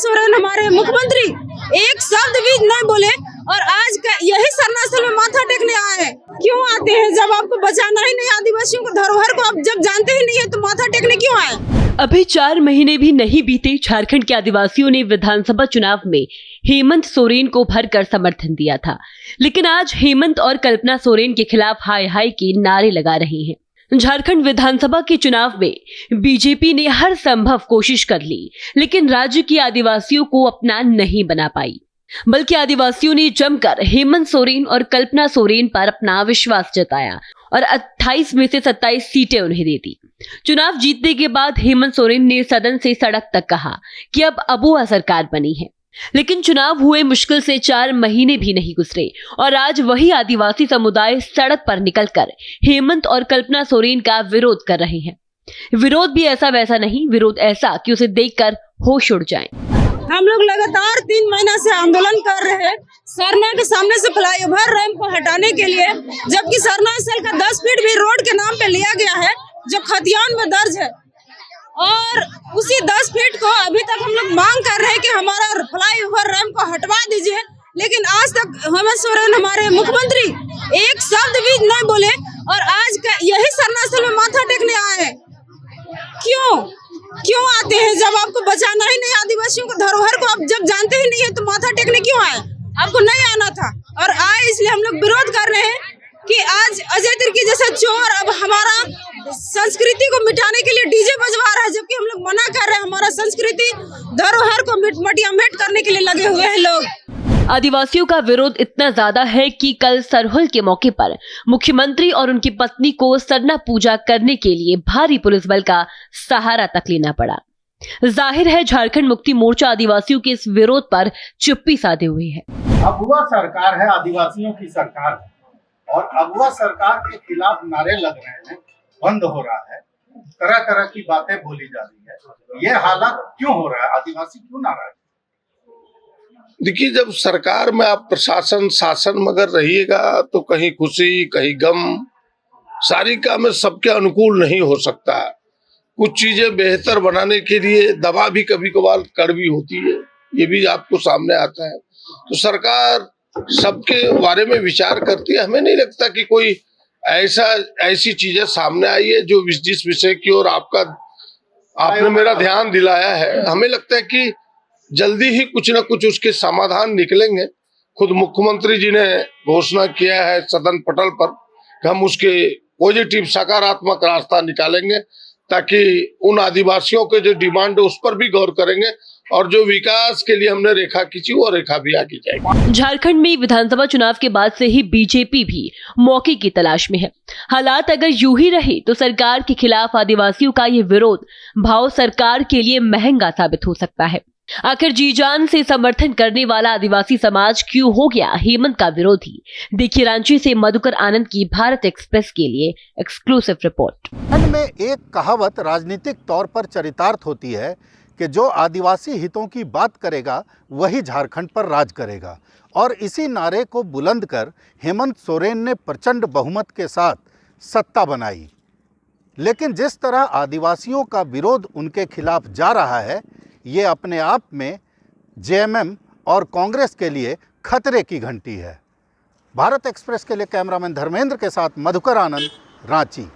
सोरेन हमारे मुख्यमंत्री एक शब्द भी नहीं बोले और आज का यही सरना स्थल में माथा टेकने आए हैं। क्यों आते हैं जब आपको बचाना ही नहीं, आदिवासियों को धरोहर को आप जब जानते ही नहीं है तो माथा टेकने क्यों आए? अभी 4 महीने भी नहीं बीते, झारखंड के आदिवासियों ने विधानसभा चुनाव में हेमंत सोरेन को भरकर समर्थन दिया था, लेकिन आज हेमंत और कल्पना सोरेन के खिलाफ हाय हाय के नारे लगा रहे हैं। झारखंड विधानसभा के चुनाव में बीजेपी ने हर संभव कोशिश कर ली, लेकिन राज्य के आदिवासियों को अपना नहीं बना पाई, बल्कि आदिवासियों ने जमकर हेमंत सोरेन और कल्पना सोरेन पर अपना विश्वास जताया और 28 में से 27 सीटें उन्हें दे दी। चुनाव जीतने के बाद हेमंत सोरेन ने सदन से सड़क तक कहा कि अब अबुआ सरकार बनी है, लेकिन चुनाव हुए मुश्किल से 4 महीने भी नहीं गुजरे और आज वही आदिवासी समुदाय सड़क पर निकलकर हेमंत और कल्पना सोरेन का विरोध कर रहे हैं। विरोध भी ऐसा वैसा नहीं, विरोध ऐसा कि उसे देखकर होश उड़ जाए। हम लोग लगातार 3 महीना से आंदोलन कर रहे हैं सरना के सामने से फ्लाईओवर रैंप को हटाने के लिए, जबकि सरना स्थल का 10 फीट भी रोड के नाम पे लिया गया है जो खतियान में दर्ज है, और उसी 10 फीट को अभी तक हम लोग मांग कर रहे हैं कि हमारा फ्लाईओवर रैंप को हटवा दीजिए, लेकिन आज तक हेमंत सोरेन हमारे मुख्यमंत्री एक शब्द भी नहीं बोले और आज का यही सरना स्थल में माथा टेकने आए हैं। क्यों आते हैं जब आपको बचाना ही नहीं, आदिवासियों को धरोहर को आप जब जानते ही नहीं है तो माथा टेकने क्यों आए? आपको नहीं आना था और आए, इसलिए हम लोग विरोध कर रहे हैं कि आज अजय तिर्की जैसा चोर अब हमारा संस्कृति को मिटाने के लिए डीजे बजवा रहा है, जबकि हम लोग मना कर रहे हैं। हमारा संस्कृति धरोहर को मटियामेट करने के लिए लगे हुए हैं लोग। आदिवासियों का विरोध इतना ज्यादा है कि कल सरहुल के मौके पर मुख्यमंत्री और उनकी पत्नी को सरना पूजा करने के लिए भारी पुलिस बल का सहारा तक लेना पड़ा। जाहिर है झारखंड मुक्ति मोर्चा आदिवासियों के इस विरोध पर चुप्पी साधे हुए है। अबुआ सरकार है, आदिवासियों की सरकार है और अबुआ सरकार के खिलाफ नारे लग रहे हैं, बंद हो रहा है, तरह तरह की बातें बोली जा रही है। ये हालात क्यों हो रहा है? आदिवासी क्यों नाराज? देखिए, जब सरकार में आप प्रशासन शासन मगर रहिएगा तो कहीं खुशी कहीं गम, सारी कामें सबके अनुकूल नहीं हो सकता। कुछ चीजें बेहतर बनाने के लिए दवा भी कभी कभार कड़वी होती है, ये भी आपको सामने आता है। तो सरकार सबके बारे में विचार करती है। हमें नहीं लगता कि कोई ऐसी चीजें सामने आई है जो जिस विषय की ओर आपने मेरा ध्यान दिलाया है। हमें लगता है कि जल्दी ही कुछ न कुछ उसके समाधान निकलेंगे। खुद मुख्यमंत्री जी ने घोषणा किया है सदन पटल पर कि हम उसके पॉजिटिव सकारात्मक रास्ता निकालेंगे, ताकि उन आदिवासियों के जो डिमांड है उस पर भी गौर करेंगे और जो विकास के लिए हमने रेखा खींची वो रेखा भी आगे जाएगी। झारखंड में विधानसभा चुनाव के बाद से ही बीजेपी भी मौके की तलाश में है। हालात अगर यूं ही रहे तो सरकार के खिलाफ आदिवासियों का ये विरोध भाव सरकार के लिए महंगा साबित हो सकता है। आखिर जी जान से समर्थन करने वाला आदिवासी समाज क्यों हो गया हेमंत का विरोधी? देखिए रांची से मधुकर आनंद की भारत एक्सप्रेस के लिए एक्सक्लूसिव रिपोर्ट। में एक कहावत राजनीतिक तौर पर चरितार्थ होती है कि जो आदिवासी हितों की बात करेगा वही झारखंड पर राज करेगा, और इसी नारे को बुलंद कर हेमंत सोरेन ने प्रचंड बहुमत के साथ सत्ता बनाई। लेकिन जिस तरह आदिवासियों का विरोध उनके खिलाफ जा रहा है, ये अपने आप में जेएमएम और कांग्रेस के लिए खतरे की घंटी है। भारत एक्सप्रेस के लिए कैमरामैन धर्मेंद्र के साथ मधुकर आनंद, रांची।